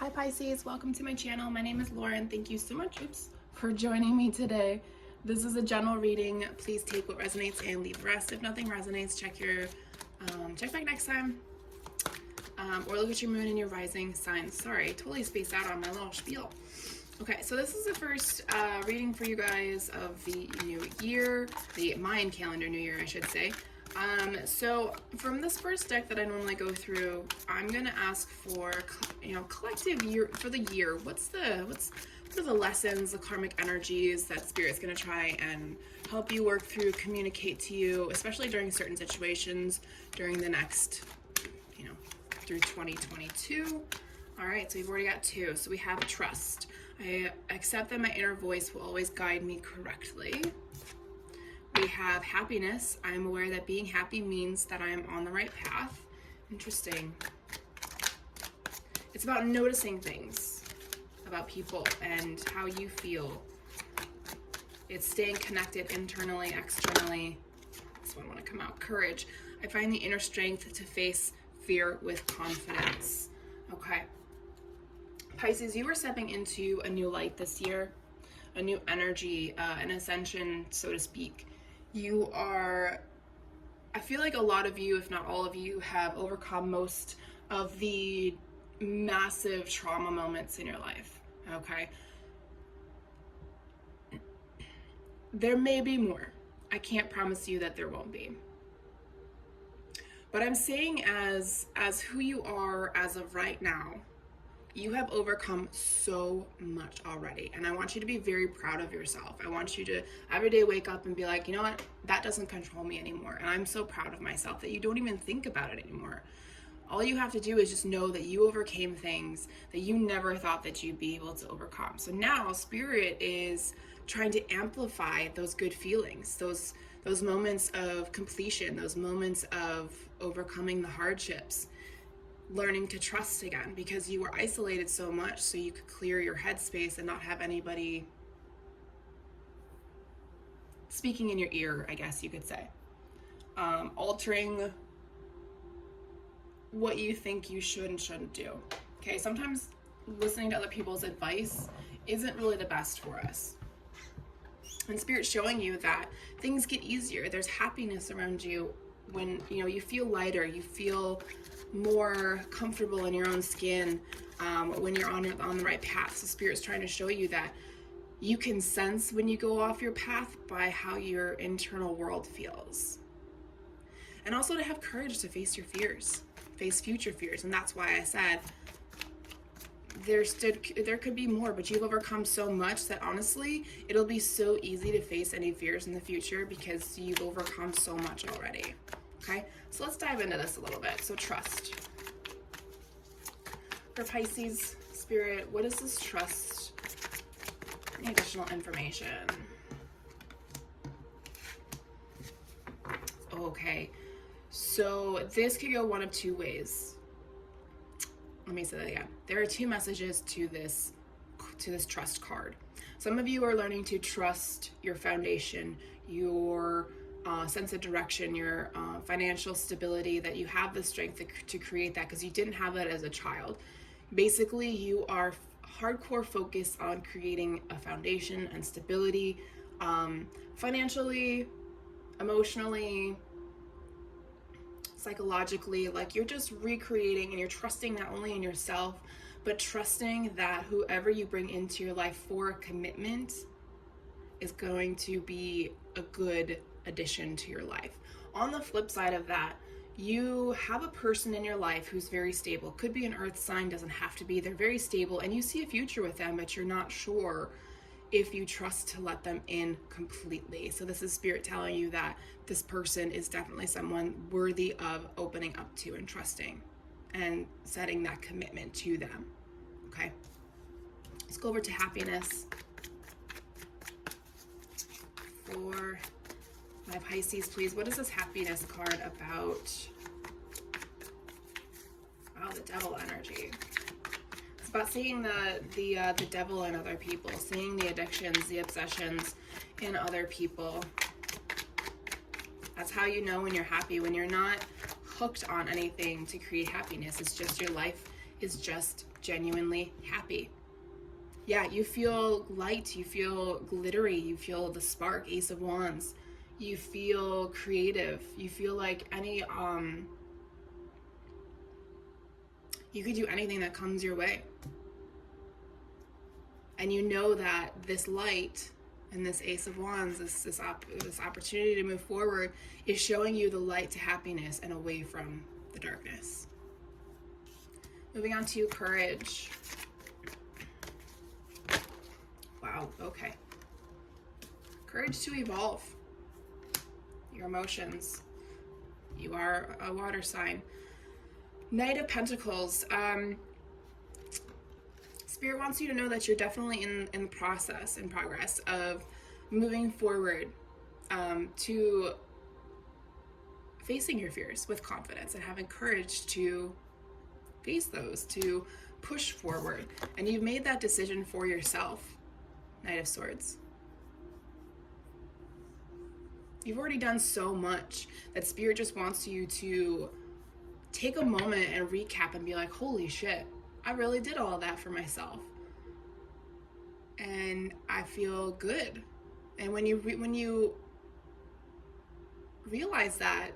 Hi Pisces, welcome to my channel. My name is Lauren. Thank you so much for joining me today. This is a general reading. Please take what resonates and leave the rest. If nothing resonates, check back next time. Or look at your moon and your rising signs. Sorry, I totally spaced out on my little spiel. Okay, so this is the first reading for you guys of the new year, the Mayan calendar new year, I should say. So from this first deck that I normally go through, I'm gonna ask for, collective year for the year. What are the lessons, the karmic energies that Spirit's gonna try and help you work through, communicate to you, especially during certain situations during the next, through 2022. All right, so we've already got two. So we have trust. I accept that my inner voice will always guide me correctly. We have happiness. I'm aware that being happy means that I am on the right path. Interesting. It's about noticing things about people and how you feel. It's staying connected internally, externally. This one want to come out. Courage. I find the inner strength to face fear with confidence. Okay. Pisces, you are stepping into a new light this year, a new energy, an ascension, so to speak. I feel like a lot of you, if not all of you, have overcome most of the massive trauma moments in your life, okay? There may be more. I can't promise you that there won't be. But I'm saying as who you are as of right now, you have overcome so much already. And I want you to be very proud of yourself. I want you to every day wake up and be like, you know what? That doesn't control me anymore. And I'm so proud of myself that you don't even think about it anymore. All you have to do is just know that you overcame things that you never thought that you'd be able to overcome. So now Spirit is trying to amplify those good feelings, those moments of completion, those moments of overcoming the hardships, learning to trust again, because you were isolated so much so you could clear your headspace and not have anybody speaking in your ear, I guess you could say, altering what you think you should and shouldn't do. Okay, sometimes listening to other people's advice isn't really the best for us. And Spirit's showing you that things get easier. There's happiness around you when you feel lighter, you feel more comfortable in your own skin, when you're on the right path. So Spirit's trying to show you that you can sense when you go off your path by how your internal world feels. And also to have courage to face your fears, face future fears. And that's why I said there could be more, but you've overcome so much that honestly, it'll be so easy to face any fears in the future because you've overcome so much already. Okay, so let's dive into this a little bit. So trust. For Pisces, Spirit, what is this trust? Any additional information? Okay, so this could go one of two ways. Let me say that again. There are two messages to this trust card. Some of you are learning to trust your foundation, your sense of direction, your financial stability, that you have the strength to create that because you didn't have that as a child. Basically, you are hardcore focused on creating a foundation and stability, financially, emotionally, psychologically. Like, you're just recreating and you're trusting not only in yourself, but trusting that whoever you bring into your life for a commitment is going to be a good addition to your life. On the flip side of that, you have a person in your life who's very stable. Could be an earth sign, doesn't have to be. They're very stable and you see a future with them, but you're not sure if you trust to let them in completely. So this is Spirit telling you that this person is definitely someone worthy of opening up to and trusting and setting that commitment to them. Okay, let's go over to happiness. For my Pisces, please, what is this happiness card about? Wow, the devil energy. It's about seeing the devil in other people, seeing the addictions, the obsessions in other people. That's how you know when you're happy, when you're not hooked on anything to create happiness. It's just your life is just genuinely happy. Yeah, you feel light, you feel glittery, you feel the spark, Ace of Wands. You feel creative. You feel like you could do anything that comes your way. And you know that this light and this Ace of Wands, this opportunity to move forward, is showing you the light to happiness and away from the darkness. Moving on to courage. Wow, okay. Courage to evolve your emotions. You are a water sign. Knight of Pentacles. Spirit wants you to know that you're definitely in the process, in progress of moving forward to facing your fears with confidence and having courage to face those, to push forward. And you've made that decision for yourself, Knight of Swords. You've already done so much that Spirit just wants you to take a moment and recap and be like, holy shit, I really did all of that for myself. And I feel good. And when you realize that,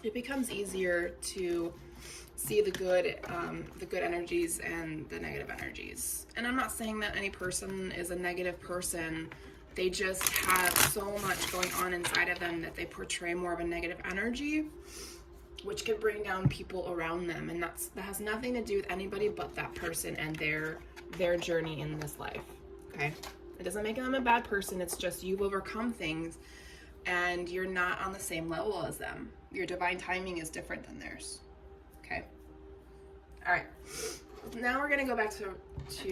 it becomes easier to see the good energies and the negative energies. And I'm not saying that any person is a negative person. They just have so much going on inside of them that they portray more of a negative energy, which can bring down people around them. And that has nothing to do with anybody but that person and their journey in this life, okay? It doesn't make them a bad person. It's just you've overcome things and you're not on the same level as them. Your divine timing is different than theirs, okay? All right, now we're gonna go back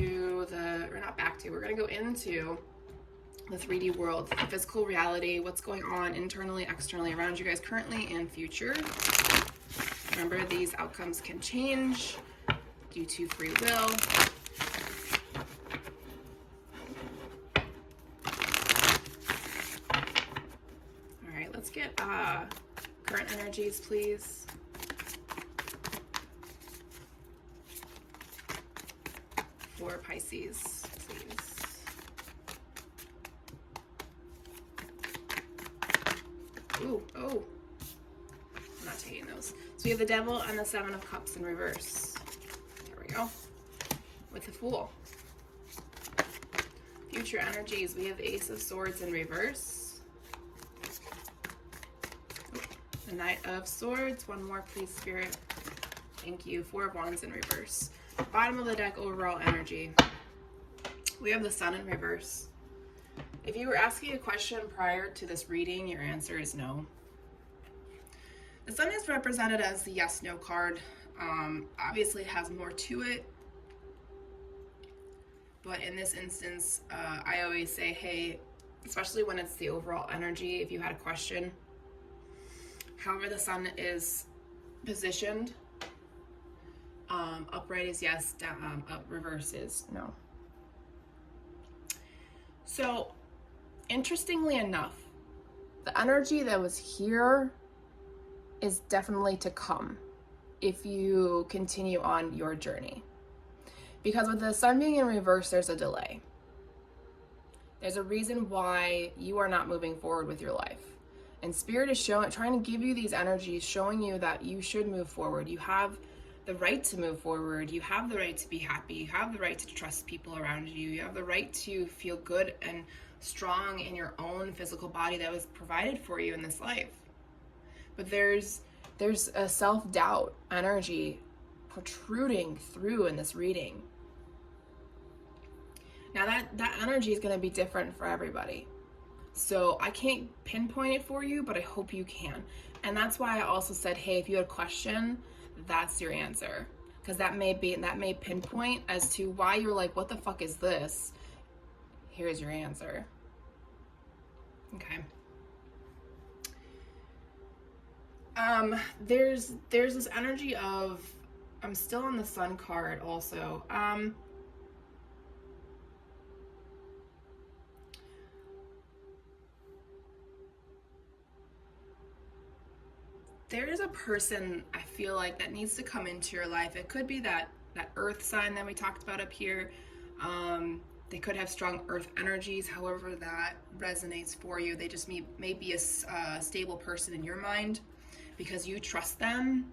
we're gonna go into the 3D world, the physical reality, what's going on internally, externally around you guys currently and future. Remember, these outcomes can change due to free will. All right, let's get current energies, please. For Pisces, please. Ooh, oh. I'm not taking those. So we have the Devil and the Seven of Cups in reverse. There we go. With the Fool. Future energies, we have the Ace of Swords in reverse. The Knight of Swords. One more, please, Spirit. Thank you. Four of Wands in reverse. Bottom of the deck, overall energy. We have the Sun in reverse. If you were asking a question prior to this reading, your answer is no. The Sun is represented as the yes/no card. Obviously, it has more to it. But in this instance, I always say, hey, especially when it's the overall energy, if you had a question, however the Sun is positioned, upright is yes, down, up reverse is no. So, interestingly enough, the energy that was here is definitely to come if you continue on your journey. Because with the Sun being in reverse, there's a delay. There's a reason why you are not moving forward with your life. And Spirit is trying to give you these energies, showing you that you should move forward. You have the right to move forward. You have the right to be happy. You have the right to trust people around you. You have the right to feel good and strong in your own physical body that was provided for you in this life. But there's a self-doubt energy protruding through in this reading. Now that energy is going to be different for everybody. So I can't pinpoint it for you, but I hope you can. And that's why I also said, hey, if you had a question, that's your answer. Because that may pinpoint as to why you're like, what the fuck is this? Here's your answer. Okay. There's this energy of, I'm still on the Sun card also. there is a person I feel like that needs to come into your life. It could be that earth sign that we talked about up here. They could have strong earth energies, however that resonates for you. They just may be a stable person in your mind because you trust them.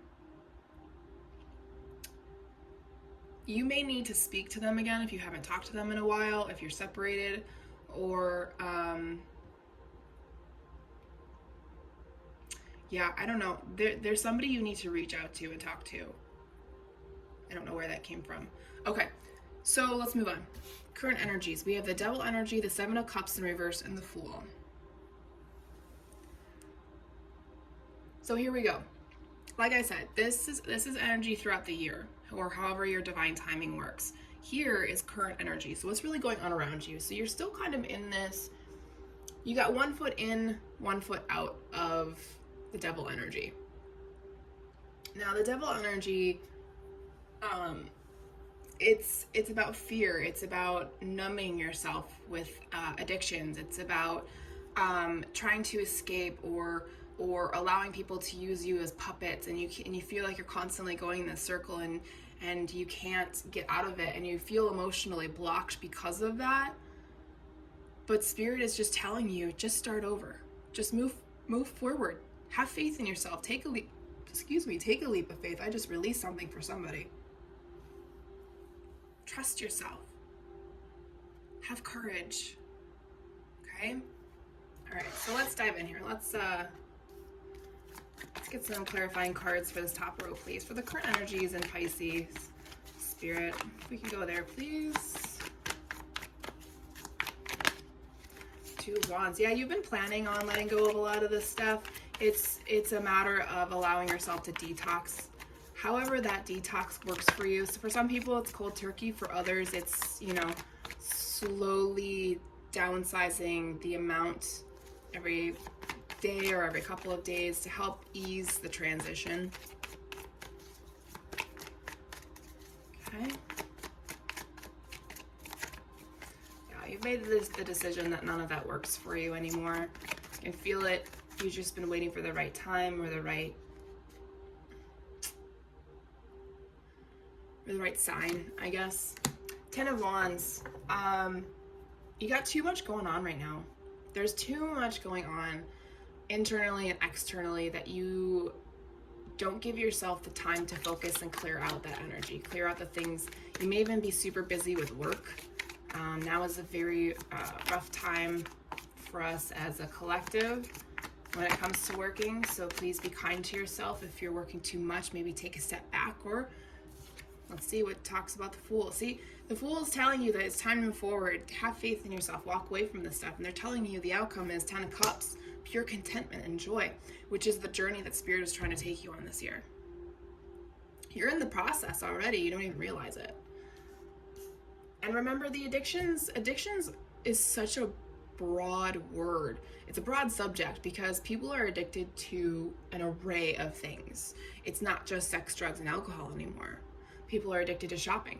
You may need to speak to them again if you haven't talked to them in a while, if you're separated, or yeah, I don't know. There's somebody you need to reach out to and talk to. I don't know where that came from. Okay, so let's move on. Current energies. We have the Devil energy, the Seven of Cups in reverse, and the Fool. So here we go. Like I said, this is energy throughout the year, or however your divine timing works. Here is current energy. So what's really going on around you? So you're still kind of in this, you got 1 foot in, 1 foot out of the Devil energy. Now the Devil energy, it's about fear. It's about numbing yourself with addictions. It's about trying to escape or allowing people to use you as puppets, and you feel like you're constantly going in this circle and you can't get out of it, and you feel emotionally blocked because of that. But Spirit is just telling you, just start over. Just move forward. Have faith in yourself. Take a leap of faith. I just released something for somebody. Trust yourself. Have courage. Okay? All right, so let's dive in here. Let's get some clarifying cards for this top row, please. For the current energies in Pisces. Spirit, if we can go there, please. Two of Wands. Yeah, you've been planning on letting go of a lot of this stuff. It's a matter of allowing yourself to detox. However that detox works for you. So for some people, it's cold turkey. For others, it's, slowly downsizing the amount every day or every couple of days to help ease the transition. Okay. Yeah, you've made the decision that none of that works for you anymore. You can feel it. You've just been waiting for the right time or the right sign, I guess. 10 of Wands. You got too much going on right now. There's too much going on internally and externally that you don't give yourself the time to focus and clear out that energy, clear out the things. You may even be super busy with work. Now is a very rough time for us as a collective when it comes to working. So please be kind to yourself. If you're working too much, maybe take a step back. Or let's see what talks about the Fool. See, the Fool is telling you that it's time to move forward. Have faith in yourself. Walk away from this stuff. And they're telling you the outcome is 10 of Cups, pure contentment and joy, which is the journey that Spirit is trying to take you on this year. You're in the process already. You don't even realize it. And remember, the addictions is such a broad word. It's a broad subject because people are addicted to an array of things. It's not just sex, drugs, and alcohol anymore. People are addicted to shopping.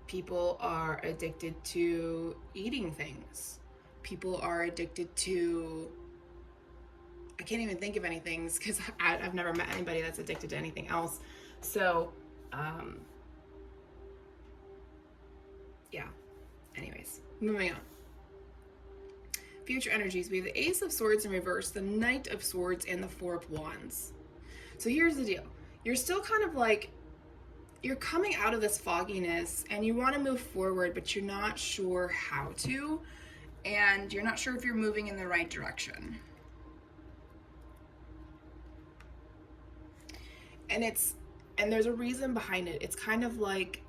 People are addicted to eating things. People are addicted to, I can't even think of any things because I've never met anybody that's addicted to anything else. So, yeah. Anyways, moving on. Future energies. We have the Ace of Swords in reverse, the Knight of Swords, and the Four of Wands. So here's the deal. You're still kind of like, you're coming out of this fogginess and you want to move forward, but you're not sure how to, and you're not sure if you're moving in the right direction. And there's a reason behind it. It's kind of like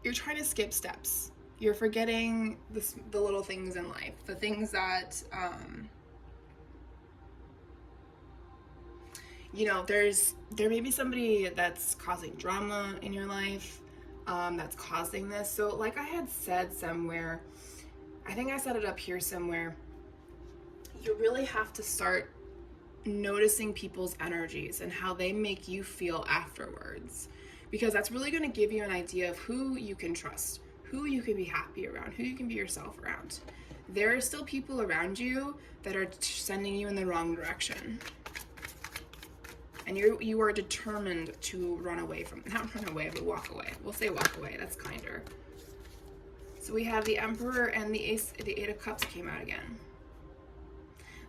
you're trying to skip steps. You're forgetting the little things in life, the things that, there may be somebody that's causing drama in your life, that's causing this. So like I had said somewhere, I think I set it up here somewhere, you really have to start noticing people's energies and how they make you feel afterwards, because that's really going to give you an idea of who you can trust, who you can be happy around, who you can be yourself around. There are still people around you that are sending you in the wrong direction. And you are determined to run away from, not run away, but walk away. We'll say walk away, that's kinder. So we have the Emperor and the Eight of Cups came out again.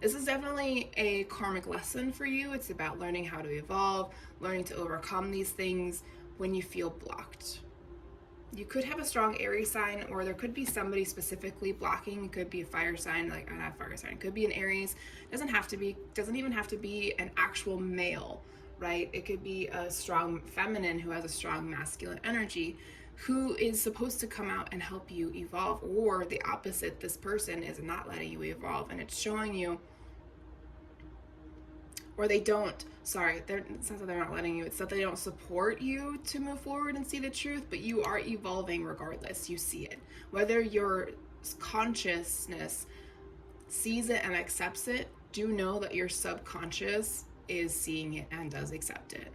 This is definitely a karmic lesson for you. It's about learning how to evolve, learning to overcome these things when you feel blocked. You could have a strong Aries sign, or there could be somebody specifically blocking. It could be a fire sign, like not fire sign. It could be an Aries. Doesn't even have to be an actual male, right? It could be a strong feminine who has a strong masculine energy, who is supposed to come out and help you evolve, or the opposite. This person is not letting you evolve, and it's showing you, or they don't, sorry, it's not that they're not letting you, it's that they don't support you to move forward and see the truth, but you are evolving regardless. You see it. Whether your consciousness sees it and accepts it, do know that your subconscious is seeing it and does accept it.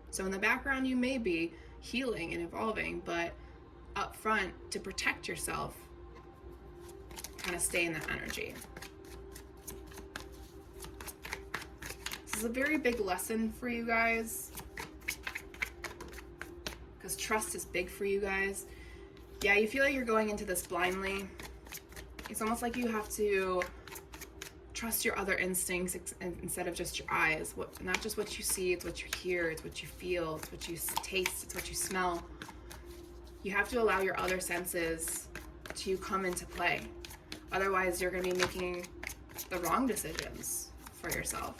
So in the background, you may be healing and evolving, but up front, to protect yourself, kind of stay in that energy. This is a very big lesson for you guys, because trust is big for you guys. Yeah, you feel like you're going into this blindly. It's almost like you have to trust your other instincts instead of just your eyes. Not just what you see, it's what you hear, it's what you feel, it's what you taste, it's what you smell. You have to allow your other senses to come into play. Otherwise, you're going to be making the wrong decisions for yourself.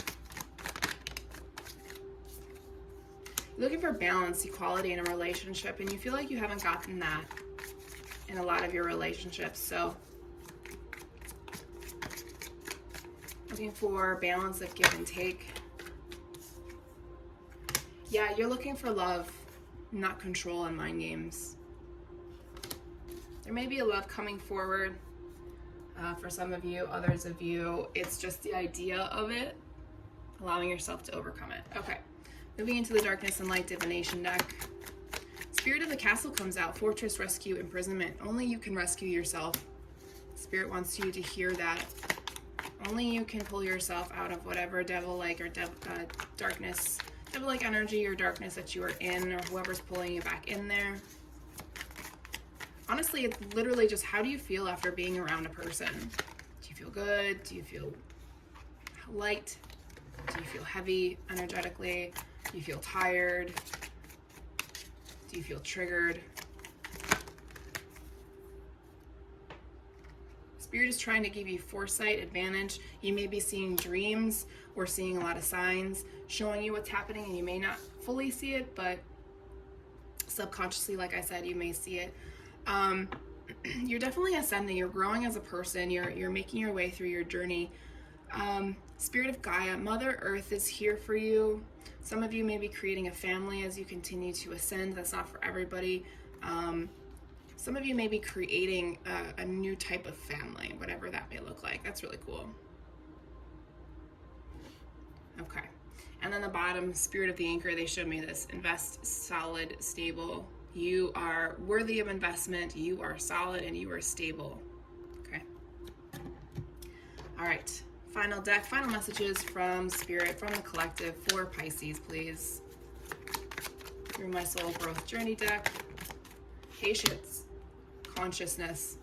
You're looking for balance, equality in a relationship, and you feel like you haven't gotten that in a lot of your relationships. So looking for balance of give and take. Yeah, you're looking for love, not control and mind games. There may be a love coming forward for some of you, others of you. It's just the idea of it, allowing yourself to overcome it. Okay, moving into the Darkness and Light Divination deck. Spirit of the Castle comes out. Fortress, rescue, imprisonment. Only you can rescue yourself. Spirit wants you to hear that. Only you can pull yourself out of whatever devil-like or darkness, devil-like energy or darkness that you are in, or whoever's pulling you back in there. Honestly, it's literally just, how do you feel after being around a person? Do you feel good? Do you feel light? Do you feel heavy energetically? Do you feel tired? Do you feel triggered? Spirit is trying to give you foresight, advantage. You may be seeing dreams or seeing a lot of signs showing you what's happening, and you may not fully see it, but subconsciously, like I said, you may see it. You're definitely ascending. You're growing as a person. You're making your way through your journey. Spirit of Gaia, Mother Earth is here for you. Some of you may be creating a family as you continue to ascend. That's not for everybody. Some of you may be creating a new type of family, whatever that may look like. That's really cool. Okay. And then the bottom, Spirit of the Anchor, they showed me this. Invest solid, stable. You are worthy of investment. You are solid and you are stable. Okay. All right. Final deck, final messages from Spirit, from the collective for Pisces, please. Through my soul growth journey deck. Patience, consciousness.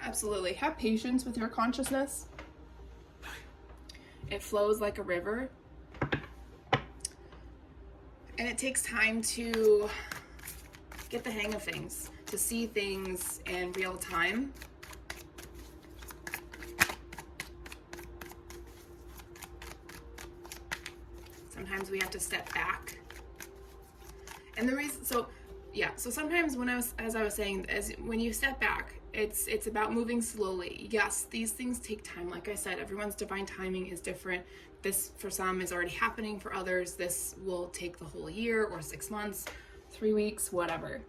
Absolutely. Have patience with your consciousness. It flows like a river. And it takes time to get the hang of things, to see things in real time. Sometimes we have to step back. And the reason, so sometimes as I was saying, when you step back, it's about moving slowly. Yes, these things take time. Like I said, everyone's divine timing is different. This, for some, is already happening. For others, this will take the whole year or 6 months, 3 weeks, whatever.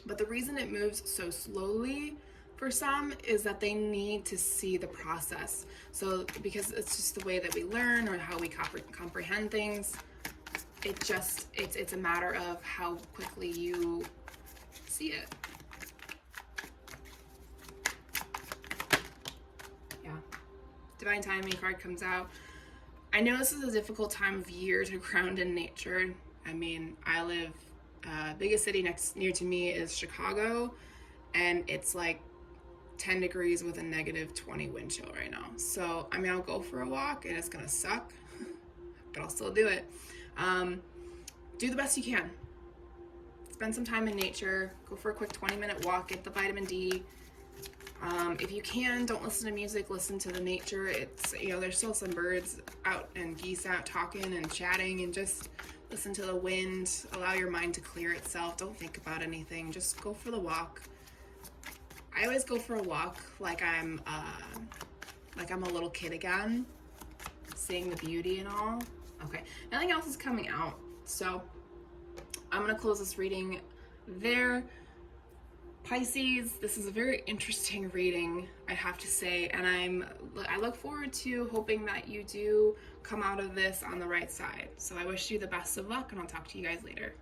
But the reason it moves so slowly for some is that they need to see the process. So because it's just the way that we learn or how we comprehend things, it's a matter of how quickly you see it. Yeah. Divine timing card comes out. I know this is a difficult time of year to ground in nature. I mean, I live, biggest city near to me is Chicago, and it's like 10 degrees with a -20 wind chill right now. So, I mean, I'll go for a walk and it's gonna suck, but I'll still do it. Do the best you can. Spend some time in nature, go for a quick 20-minute walk, get the vitamin D. If you can, don't listen to music, listen to the nature. It's, you know, there's still some birds out and geese out talking and chatting, and just listen to the wind, allow your mind to clear itself. Don't think about anything, just go for the walk. I always go for a walk like I'm a little kid again, seeing the beauty and all. Okay, nothing else is coming out, so I'm gonna close this reading there. Pisces, this is a very interesting reading, I have to say, and I look forward to hoping that you do come out of this on the right side. So I wish you the best of luck, and I'll talk to you guys later.